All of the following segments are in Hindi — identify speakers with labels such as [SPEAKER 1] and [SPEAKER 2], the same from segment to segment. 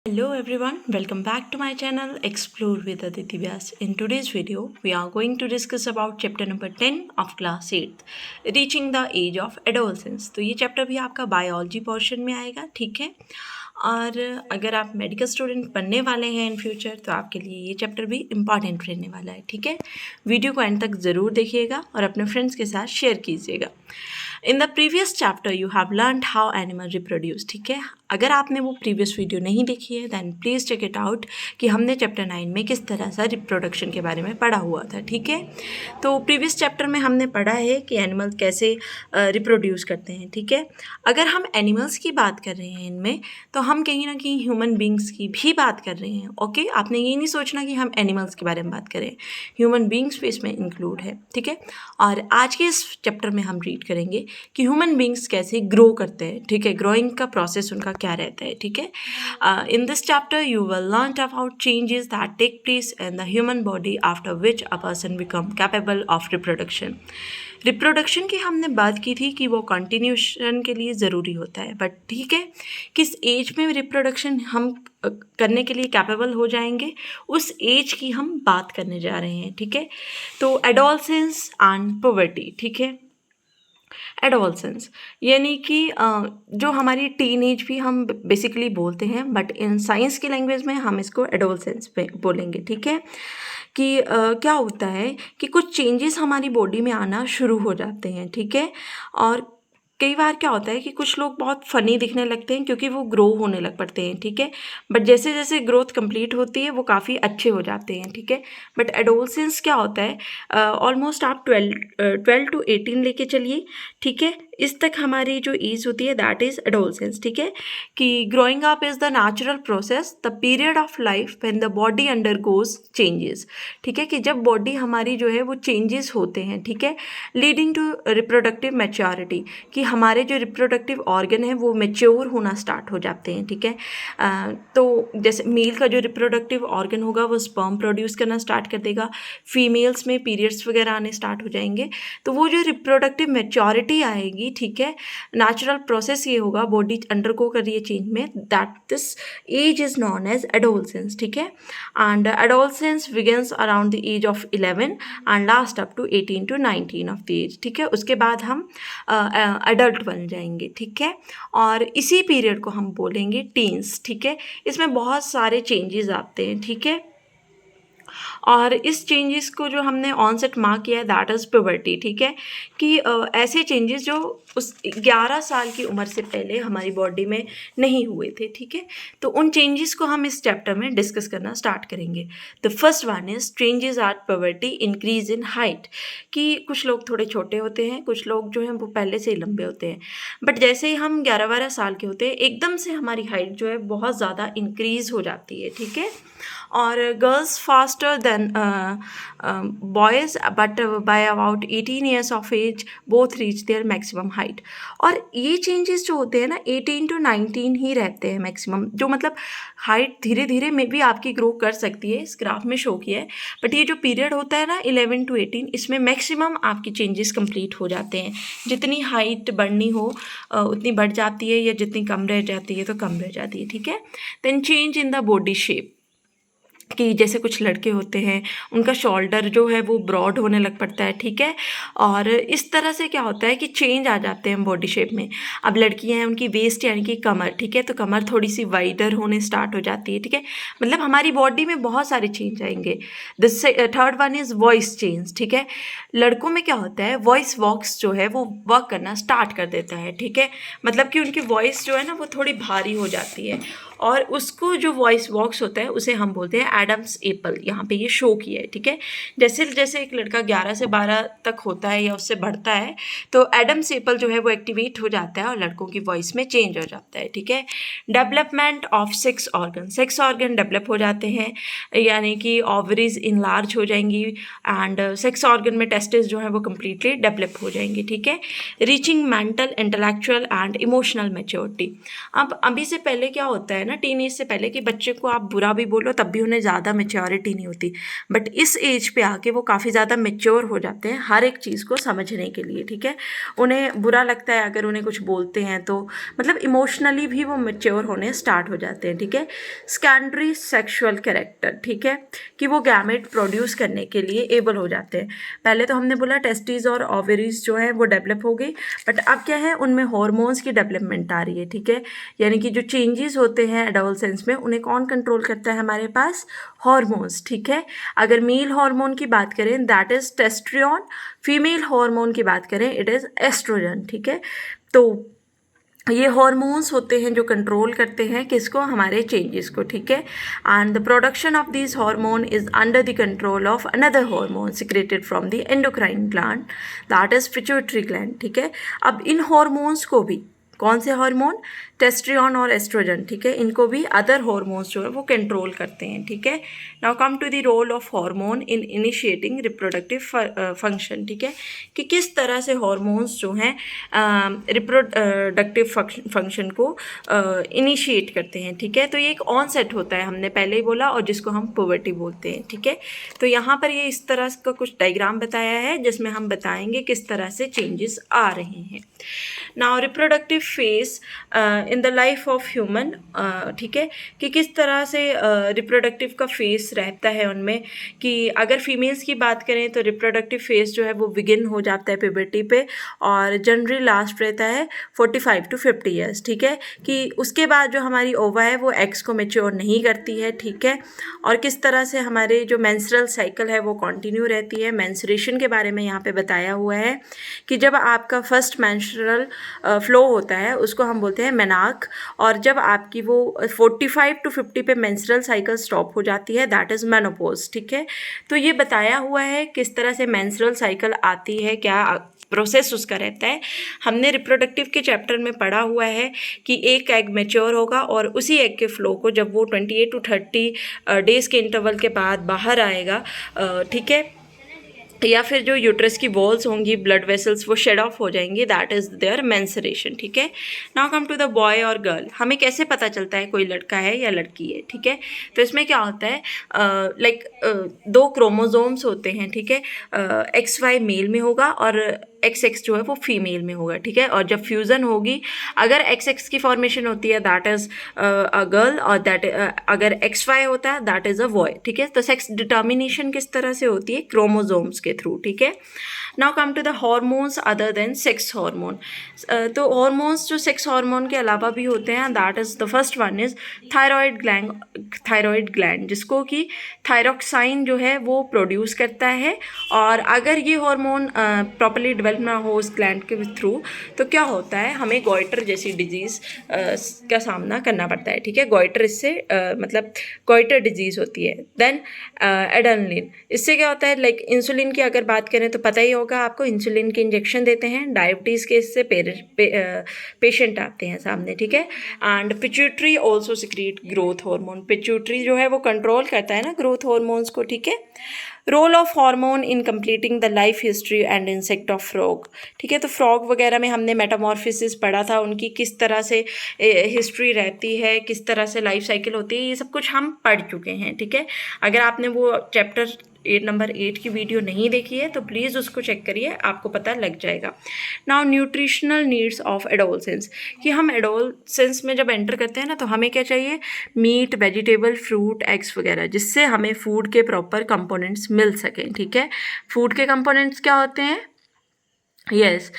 [SPEAKER 1] Hello everyone, welcome back to my channel Explore with Aditi Vyas. In today's video, we are going to discuss about chapter number 10 of class 8, Reaching the Age of Adolescence. तो ये चैप्टर भी आपका बायोलॉजी पोर्शन में आएगा, ठीक है। और अगर आप मेडिकल स्टूडेंट बनने वाले हैं इन फ्यूचर तो आपके लिए ये चैप्टर भी इम्पॉर्टेंट रहने वाला है, ठीक है। वीडियो को एंड तक ज़रूर देखिएगा और अपने फ्रेंड्स के साथ शेयर कीजिएगा। In the previous chapter you have learned how animal reproduce, ठीक है। अगर आपने वो प्रीवियस वीडियो नहीं देखी है then please check it out कि हमने चैप्टर 9 में किस तरह से रिप्रोडक्शन के बारे में पढ़ा हुआ था, ठीक है। तो प्रीवियस चैप्टर में हमने पढ़ा है कि एनिमल कैसे रिप्रोड्यूस करते हैं, ठीक है। अगर हम एनिमल्स की बात कर रहे हैं इनमें तो हम कहीं ना कहीं ह्यूमन बींग्स की भी बात कर रहे हैं, ओके। आपने ये नहीं सोचना कि हम एनिमल्स के बारे में बात करें, ह्यूमन बींग्स भी इसमें इंक्लूड है, ठीक है। और आज के इस चैप्टर में हम रीड करेंगे कि ह्यूमन बींग्स कैसे ग्रो करते हैं, ठीक है। ग्रोइंग का प्रोसेस उनका क्या रहता है, ठीक है। In this chapter you will learn about changes that take place in the human body after which a person become capable of reproduction. Reproduction की हमने बात की थी कि वो कंटिन्यूशन के लिए ज़रूरी होता है, बट ठीक है किस एज में रिप्रोडक्शन हम करने के लिए कैपेबल हो जाएंगे उस एज की हम बात करने जा रहे हैं, ठीक है। तो एडोलसेंस एंड पुबर्टी, ठीक है। एडोलसेंस यानी कि जो हमारी टीन एज भी हम बेसिकली बोलते हैं, बट इन साइंस की लैंग्वेज में हम इसको एडोलसेंस पे बोलेंगे, ठीक है। कि क्या होता है कि कुछ चेंजेस हमारी बॉडी में आना शुरू हो जाते हैं, ठीक है। और कई बार क्या होता है कि कुछ लोग बहुत फ़नी दिखने लगते हैं क्योंकि वो ग्रो होने लग पड़ते हैं, ठीक है। बट जैसे जैसे ग्रोथ कंप्लीट होती है वो काफ़ी अच्छे हो जाते हैं, ठीक है। बट एडोलसेंस क्या होता है, ऑलमोस्ट आप 12 to 18 लेके चलिए, ठीक है। इस तक हमारी जो एज होती है दैट इज़ एडोलसेंस, ठीक है। कि growing up is the natural process the period of life when the body undergoes changes, ठीक है। कि जब बॉडी हमारी जो है वो चेंजेस होते हैं, ठीक है, लीडिंग टू रिप्रोडक्टिव मैच्योरिटी, कि हमारे जो रिप्रोडक्टिव ऑर्गन है वो मैच्योर होना स्टार्ट हो जाते हैं, ठीक है। तो जैसे मेल का जो रिप्रोडक्टिव ऑर्गन होगा वो स्पर्म प्रोड्यूस करना स्टार्ट कर देगा, फीमेल्स में पीरियड्स वगैरह आने स्टार्ट हो जाएंगे। तो वो जो रिप्रोडक्टिव मैच्योरिटी आएगी, ठीक है, नेचुरल प्रोसेस ये होगा, बॉडी अंडरगो कर रही है चेंज में, that this age is known as adolescence, ठीक है। And adolescence begins around the age of 11 and last up to 18 to 19 of the age, ठीक है। उसके बाद हम एडल्ट बन जाएंगे, ठीक है। और इसी पीरियड को हम बोलेंगे टीन्स, ठीक है। इसमें बहुत सारे चेंजेस आते हैं, ठीक है। और इस चेंजेस को जो हमने ऑनसेट मार्क किया है दैट इज़ प्यूबर्टी, ठीक है। कि ऐसे चेंजेस जो उस 11 साल की उम्र से पहले हमारी बॉडी में नहीं हुए थे, ठीक है। तो उन चेंजेस को हम इस चैप्टर में डिस्कस करना स्टार्ट करेंगे। The first one is changes at puberty, increase in height. कि कुछ लोग थोड़े छोटे होते हैं, कुछ लोग जो हैं वो पहले से ही लंबे होते हैं, बट जैसे ही हम 11-12 साल के होते हैं एकदम से हमारी हाइट जो है बहुत ज़्यादा इंक्रीज हो जाती है, ठीक है। और girls faster than boys, but by about 18 years of age both reach their maximum height. और ये चेंजेस जो होते हैं ना 18 to 19 ही रहते हैं मैक्सिमम, जो मतलब हाइट धीरे धीरे में भी आपकी ग्रो कर सकती है, इस ग्राफ में शो किया है। बट ये जो पीरियड होता है ना 11 to 18, इसमें मैक्सिमम आपकी चेंजेस कंप्लीट हो जाते हैं। जितनी हाइट बढ़नी हो उतनी बढ़ जाती है, या जितनी कम रह जाती है तो कम रह जाती है, ठीक है। Then change in the body shape, कि जैसे कुछ लड़के होते हैं उनका शोल्डर जो है वो ब्रॉड होने लग पड़ता है, ठीक है। और इस तरह से क्या होता है कि चेंज आ जाते हैं बॉडी शेप में। अब लड़कियां हैं उनकी वेस्ट यानी कि कमर, ठीक है, तो कमर थोड़ी सी वाइडर होने स्टार्ट हो जाती है, ठीक है। मतलब हमारी बॉडी में बहुत सारे चेंज आएंगे। Third one is voice change, ठीक है। लड़कों में क्या होता है, वॉइस बॉक्स जो है वो वर्क करना स्टार्ट कर देता है, ठीक है। मतलब कि उनकी वॉइस जो है ना वो थोड़ी भारी हो जाती है, और उसको जो वॉइस बॉक्स होता है उसे हम बोलते हैं एडम्स एपल। यहाँ पे ये शो किया है, ठीक है। जैसे जैसे एक लड़का 11 से 12 तक होता है या उससे बढ़ता है तो एडम्स एपल जो है वो एक्टिवेट हो जाता है और लड़कों की वॉइस में चेंज हो जाता है, ठीक है। Development of sex organ, sex organ develop हो जाते हैं, यानी कि ओवरीज इनलार्ज हो जाएंगी एंड सेक्स ऑर्गन में टेस्टिस जो है वो कम्प्लीटली डेवलप हो जाएंगे, ठीक है। Reaching mental, intellectual and emotional maturity. अब अभी से पहले क्या होता है ना, ना टीन एज से पहले कि बच्चे को आप बुरा भी बोलो तब भी उन्हें ज़्यादा मेच्योरिटी नहीं होती, बट इस एज पे आके वो काफ़ी ज़्यादा मेच्योर हो जाते हैं हर एक चीज़ को समझने के लिए, ठीक है। उन्हें बुरा लगता है अगर उन्हें कुछ बोलते हैं तो मतलब इमोशनली भी वो मेच्योर होने स्टार्ट हो जाते हैं, ठीक है। सेकेंडरी सेक्सुअल कैरेक्टर, ठीक है, कि वो गैमेट प्रोड्यूस करने के लिए एबल हो जाते हैं। पहले तो हमने बोला टेस्टिस और ओवरीज जो है वो डेवलप हो गई, बट अब क्या है उनमें हॉर्मोन्स की डेवलपमेंट आ रही है, ठीक है। यानी कि जो चेंजेस होते हैं एडोलसेंस में उन्हें कौन कंट्रोल करता है, हमारे पास हॉर्मोन्स, ठीक है। अगर मेल हार्मोन की बात करें दैट इज टेस्ट्रियन, फीमेल हार्मोन की बात करें इट इज़ एस्ट्रोजन, ठीक है। तो ये हॉर्मोन्स होते हैं जो कंट्रोल करते हैं किसको, हमारे चेंजेस को, ठीक है। And the production of this hormone is under the control of another hormone secreted from the endocrine gland that is pituitary gland, ठीक है। अब इन हॉर्मोन्स को भी कौन से हार्मोन, टेस्ट्रियन और एस्ट्रोजन, ठीक है, इनको भी अदर हार्मोन्स जो है वो कंट्रोल करते हैं, ठीक है। Now come to the role of hormone in initiating reproductive function, ठीक है, कि किस तरह से हार्मोन्स जो हैं रिप्रोडक्टिव फंक्शन को इनिशिएट करते हैं, ठीक है। तो ये एक ऑनसेट होता है, हमने पहले ही बोला, और जिसको हम पुबर्टी बोलते हैं, ठीक है। तो यहाँ पर ये इस तरह का कुछ डायग्राम बताया है जिसमें हम बताएंगे किस तरह से चेंजेस आ रहे हैं। Now reproductive phase in the life of human, ठीक है, कि किस तरह से रिप्रोडक्टिव का फेस रहता है उनमें, कि अगर फीमेल्स की बात करें तो रिप्रोडक्टिव फेस जो है वो बिगिन हो जाता है प्यूबर्टी पे और जनरली लास्ट रहता है 45 to 50 ईयर्स, ठीक है। कि उसके बाद जो हमारी ओवा है वो एग्स को मैच्योर नहीं करती है, ठीक है। और किस तरह से हमारे जो मेंस्ट्रुअल साइकिल है वो कंटिन्यू रहती है। मेंस्ट्रुएशन के बारे में यहाँ पे बताया हुआ है कि जब आपका फर्स्ट मेंस्ट्रुअल फ्लो होता है उसको हम बोलते हैं मेनार्क, और जब आपकी वो 45 to 50 पे मेंस्ट्रुअल साइकिल स्टॉप हो जाती है दैट इज़ मेनोपॉज, ठीक है। तो ये बताया हुआ है किस तरह से मेंस्ट्रुअल साइकिल आती है, क्या प्रोसेस उसका रहता है। हमने रिप्रोडक्टिव के चैप्टर में पढ़ा हुआ है कि एक एग मैच्योर होगा और उसी एग के फ्लो को जब वो 28 to 30 डेज़ के इंटरवल के बाद बाहर आएगा, ठीक है, या फिर जो यूट्रस की वॉल्स होंगी, ब्लड वेसल्स, वो शेड ऑफ हो जाएंगी, दैट इज़ देयर मेंसुरेशन, ठीक है। Now come to the boy और गर्ल, हमें कैसे पता चलता है कोई लड़का है या लड़की है, ठीक है। तो इसमें क्या होता है, दो क्रोमोजोम्स होते हैं, ठीक है। XY मेल में होगा और XX जो है वो फीमेल में होगा, ठीक है। और जब फ्यूज़न होगी, अगर XX की फॉर्मेशन होती है दैट इज़ अ गर्ल, और दैट अगर XY होता है दैट इज़ अ बॉय, ठीक है। तो सेक्स डिटर्मिनेशन किस तरह से होती है, क्रोमोजोम्स के थ्रू, ठीक है। Now come to the hormones other than sex hormone. तो हार्मोन्स जो सेक्स हार्मोन के अलावा भी होते हैं that is the first one is thyroid gland, जिसको कि थायरोक्साइन जो है वो प्रोड्यूस करता है। और अगर ये हार्मोन प्रॉपर्ली डेवलप ना हो उस ग्लैंड के थ्रू तो क्या होता है, हमें गॉइटर जैसी डिजीज़ का सामना करना पड़ता है, ठीक है। गॉइटर इससे मतलब गॉइटर डिजीज़ होती है। देन एड्रेनलिन, इससे क्या होता है, लाइक इंसुलिन की अगर बात करें तो पता ही होगा आपको, इंसुलिन के इंजेक्शन देते हैं, डायबिटीज़ के इससे पेशेंट आते हैं सामने, ठीक है। And pituitary also secrete growth hormone, pituitary जो है वो कंट्रोल करता है ना ग्रोथ हार्मोन्स को, ठीक है। Role of hormone in completing the life history and insect of frog, ठीक है। तो फ्रॉग वगैरह में हमने मेटामॉर्फोसिस पढ़ा था, उनकी किस तरह से हिस्ट्री रहती है, किस तरह से लाइफ साइकिल होती है, ये सब कुछ हम पढ़ चुके हैं, ठीक है। अगर आपने वो चैप्टर नंबर 8 की वीडियो नहीं देखी है तो प्लीज़ उसको चेक करिए, आपको पता लग जाएगा। Now nutritional needs of adolescence, कि हम एडोलसेंस में जब एंटर करते हैं ना तो हमें क्या चाहिए, मीट, वेजिटेबल, फ्रूट, एग्स वगैरह, जिससे हमें फूड के प्रॉपर कंपोनेंट्स मिल सकें, ठीक है। फूड के कंपोनेंट्स क्या होते हैं, यस,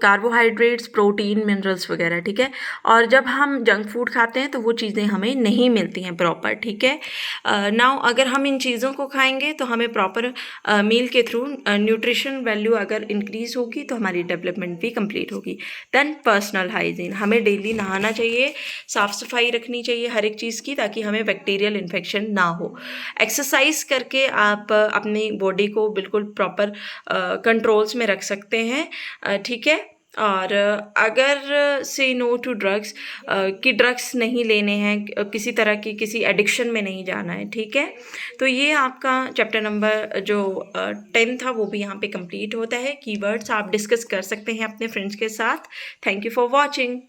[SPEAKER 1] कार्बोहाइड्रेट्स, प्रोटीन, मिनरल्स वगैरह, ठीक है। और जब हम जंक फूड खाते हैं तो वो चीज़ें हमें नहीं मिलती हैं प्रॉपर, ठीक है। नाउ अगर हम इन चीज़ों को खाएंगे तो हमें प्रॉपर मील के थ्रू न्यूट्रिशन वैल्यू अगर इंक्रीज होगी तो हमारी डेवलपमेंट भी कंप्लीट होगी। देन पर्सनल हाइजीन, हमें डेली नहाना चाहिए, साफ़ सफाई रखनी चाहिए हर एक चीज़ की, ताकि हमें बैक्टीरियल इन्फेक्शन ना हो। एक्सरसाइज करके आप अपनी बॉडी को बिल्कुल प्रॉपर कंट्रोल्स में रख सकते हैं, ठीक है। और अगर से नो टू ड्रग्स, कि ड्रग्स नहीं लेने हैं, किसी तरह की किसी एडिक्शन में नहीं जाना है, ठीक है। तो ये आपका चैप्टर नंबर जो 10 था वो भी यहाँ पे कंप्लीट होता है। कीवर्ड्स आप डिस्कस कर सकते हैं अपने फ्रेंड्स के साथ। Thank you for watching.